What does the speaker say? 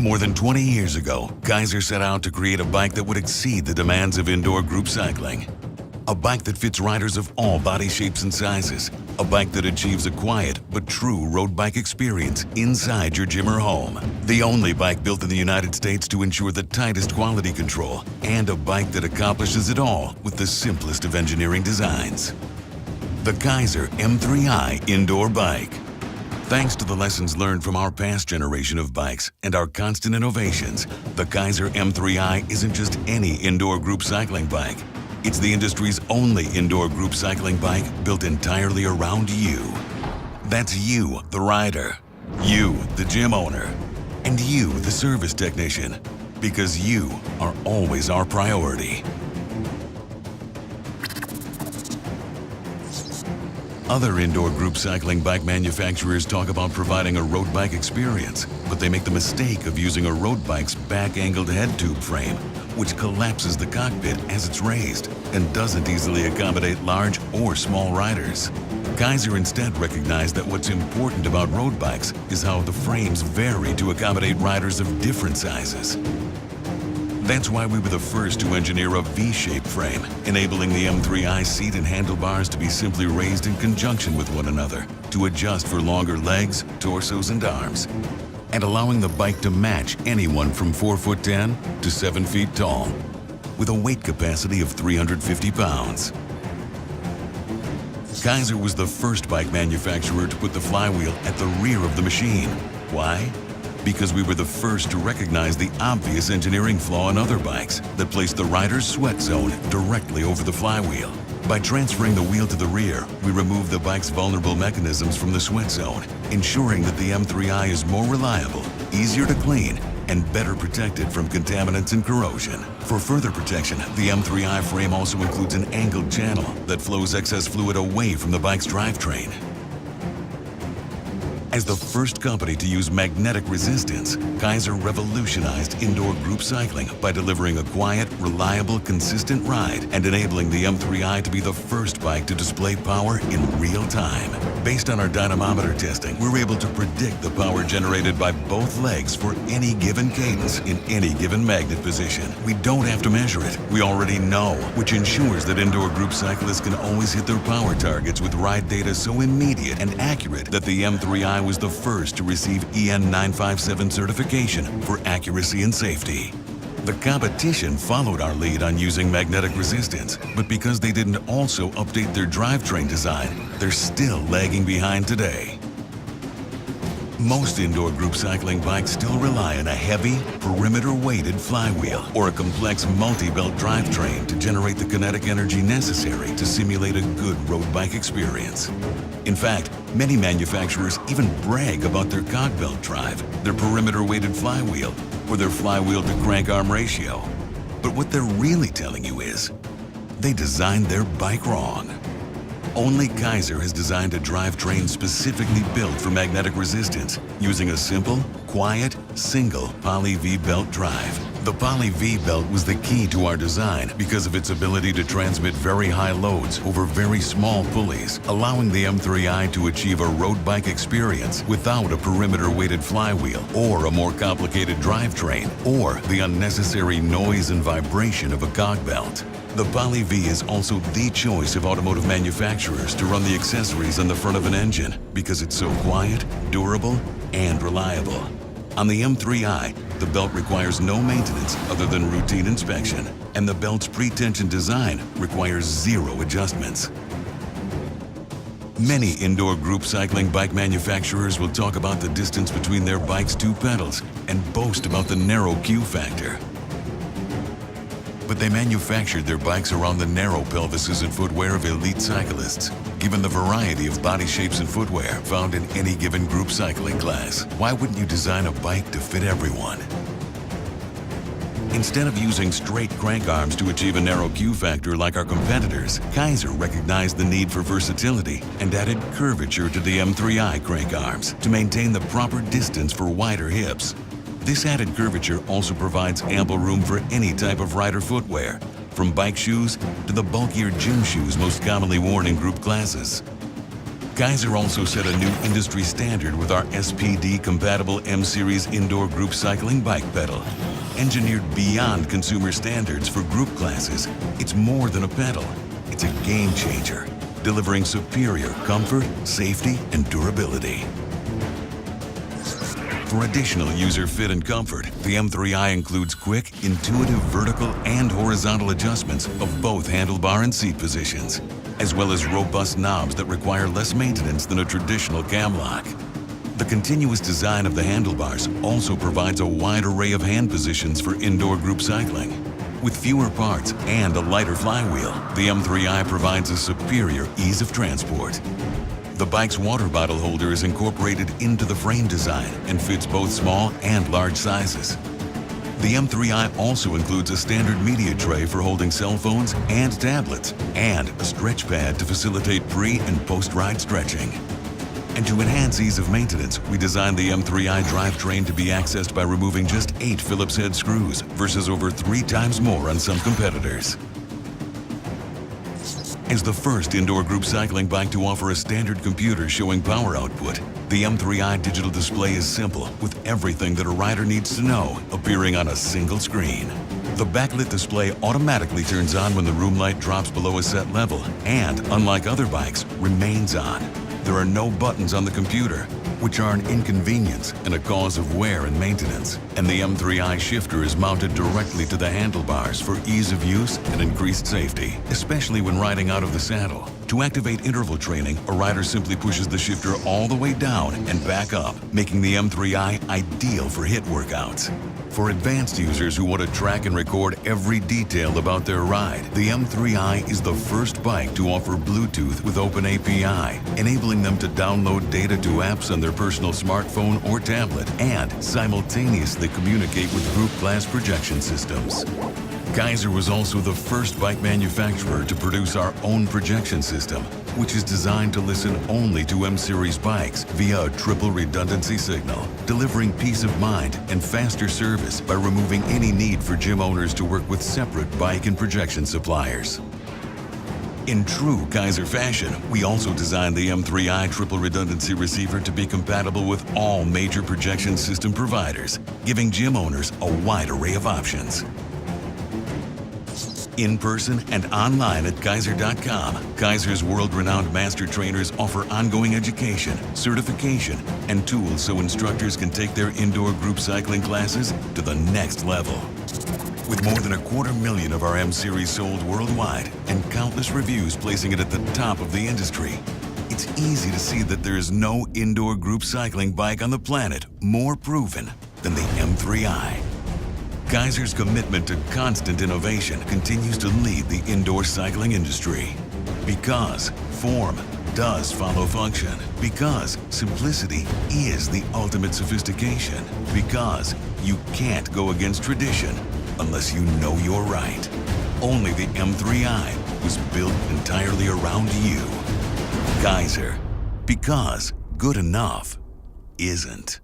More than 20 years ago, Keiser set out to create a bike that would exceed the demands of indoor group cycling. A bike that fits riders of all body shapes and sizes. A bike that achieves a quiet but true road bike experience inside your gym or home. The only bike built in the United States to ensure the tightest quality control, and a bike that accomplishes it all with the simplest of engineering designs. The Keiser M3i indoor bike. Thanks to the lessons learned from our past generation of bikes and our constant innovations, the Keiser M3i isn't just any indoor group cycling bike. It's the industry's only indoor group cycling bike built entirely around you. That's you, the rider, you, the gym owner, and you, the service technician, because you are always our priority. Other indoor group cycling bike manufacturers talk about providing a road bike experience, but they make the mistake of using a road bike's back-angled head tube frame, which collapses the cockpit as it's raised and doesn't easily accommodate large or small riders. Keiser instead recognized that what's important about road bikes is how the frames vary to accommodate riders of different sizes. That's why we were the first to engineer a V-shaped frame, enabling the M3i seat and handlebars to be simply raised in conjunction with one another to adjust for longer legs, torsos, and arms, and allowing the bike to match anyone from 4'10" to 7 feet tall, with a weight capacity of 350 pounds. Keiser was the first bike manufacturer to put the flywheel at the rear of the machine. Why? Because we were the first to recognize the obvious engineering flaw in other bikes that placed the rider's sweat zone directly over the flywheel. By transferring the wheel to the rear, we removed the bike's vulnerable mechanisms from the sweat zone, ensuring that the M3i is more reliable, easier to clean, and better protected from contaminants and corrosion. For further protection, the M3i frame also includes an angled channel that flows excess fluid away from the bike's drivetrain. As the first company to use magnetic resistance, Keiser revolutionized indoor group cycling by delivering a quiet, reliable, consistent ride and enabling the M3i to be the first bike to display power in real time. Based on our dynamometer testing, we're able to predict the power generated by both legs for any given cadence in any given magnet position. We don't have to measure it. We already know, which ensures that indoor group cyclists can always hit their power targets with ride data so immediate and accurate that the M3i was the first to receive EN 957 certification for accuracy and safety. The competition followed our lead on using magnetic resistance, but because they didn't also update their drivetrain design, they're still lagging behind today. Most indoor group cycling bikes still rely on a heavy, perimeter-weighted flywheel or a complex multi-belt drivetrain to generate the kinetic energy necessary to simulate a good road bike experience. In fact, many manufacturers even brag about their cog belt drive, their perimeter-weighted flywheel, or their flywheel-to-crank arm ratio. But what they're really telling you is, they designed their bike wrong. Only Keiser has designed a drivetrain specifically built for magnetic resistance using a simple, quiet, single Poly V belt drive. The Poly V belt was the key to our design because of its ability to transmit very high loads over very small pulleys, allowing the M3i to achieve a road bike experience without a perimeter-weighted flywheel or a more complicated drivetrain or the unnecessary noise and vibration of a cog belt. The Poly V is also the choice of automotive manufacturers to run the accessories on the front of an engine because it's so quiet, durable, and reliable. On the M3i, the belt requires no maintenance other than routine inspection, and the belt's pre-tension design requires zero adjustments. Many indoor group cycling bike manufacturers will talk about the distance between their bike's two pedals and boast about the narrow Q factor. But they manufactured their bikes around the narrow pelvises and footwear of elite cyclists. Given the variety of body shapes and footwear found in any given group cycling class, why wouldn't you design a bike to fit everyone? Instead of using straight crank arms to achieve a narrow Q factor like our competitors, Keiser recognized the need for versatility and added curvature to the M3i crank arms to maintain the proper distance for wider hips. This added curvature also provides ample room for any type of rider footwear, from bike shoes to the bulkier gym shoes most commonly worn in group classes. Keiser also set a new industry standard with our SPD-compatible M-Series indoor group cycling bike pedal. Engineered beyond consumer standards for group classes, it's more than a pedal. It's a game changer, delivering superior comfort, safety, and durability. For additional user fit and comfort, the M3i includes quick, intuitive vertical and horizontal adjustments of both handlebar and seat positions, as well as robust knobs that require less maintenance than a traditional cam lock. The continuous design of the handlebars also provides a wide array of hand positions for indoor group cycling. With fewer parts and a lighter flywheel, the M3i provides a superior ease of transport. The bike's water bottle holder is incorporated into the frame design and fits both small and large sizes. The M3i also includes a standard media tray for holding cell phones and tablets, and a stretch pad to facilitate pre- and post-ride stretching. And to enhance ease of maintenance, we designed the M3i drivetrain to be accessed by removing just 8 Phillips head screws versus over 3 times more on some competitors. As the first indoor group cycling bike to offer a standard computer showing power output, the M3i digital display is simple, with everything that a rider needs to know appearing on a single screen. The backlit display automatically turns on when the room light drops below a set level and, unlike other bikes, remains on. There are no buttons on the computer, which are an inconvenience and a cause of wear and maintenance. And the M3i shifter is mounted directly to the handlebars for ease of use and increased safety, especially when riding out of the saddle. To activate interval training, a rider simply pushes the shifter all the way down and back up, making the M3i ideal for HIIT workouts. For advanced users who want to track and record every detail about their ride, the M3i is the first bike to offer Bluetooth with Open API, enabling them to download data to apps on their personal smartphone or tablet and simultaneously communicate with group class projection systems. Keiser was also the first bike manufacturer to produce our own projection system, which is designed to listen only to M-Series bikes via a triple redundancy signal, delivering peace of mind and faster service by removing any need for gym owners to work with separate bike and projection suppliers. In true Keiser fashion, we also designed the M3i triple redundancy receiver to be compatible with all major projection system providers, giving gym owners a wide array of options. In person and online at Keiser.com, Keiser's world-renowned master trainers offer ongoing education, certification, and tools so instructors can take their indoor group cycling classes to the next level. With more than 250,000 of our M-Series sold worldwide and countless reviews placing it at the top of the industry, it's easy to see that there is no indoor group cycling bike on the planet more proven than the M3i. Keiser's commitment to constant innovation continues to lead the indoor cycling industry. Because form does follow function. Because simplicity is the ultimate sophistication. Because you can't go against tradition unless you know you're right. Only the M3i was built entirely around you. Keiser. Because good enough isn't.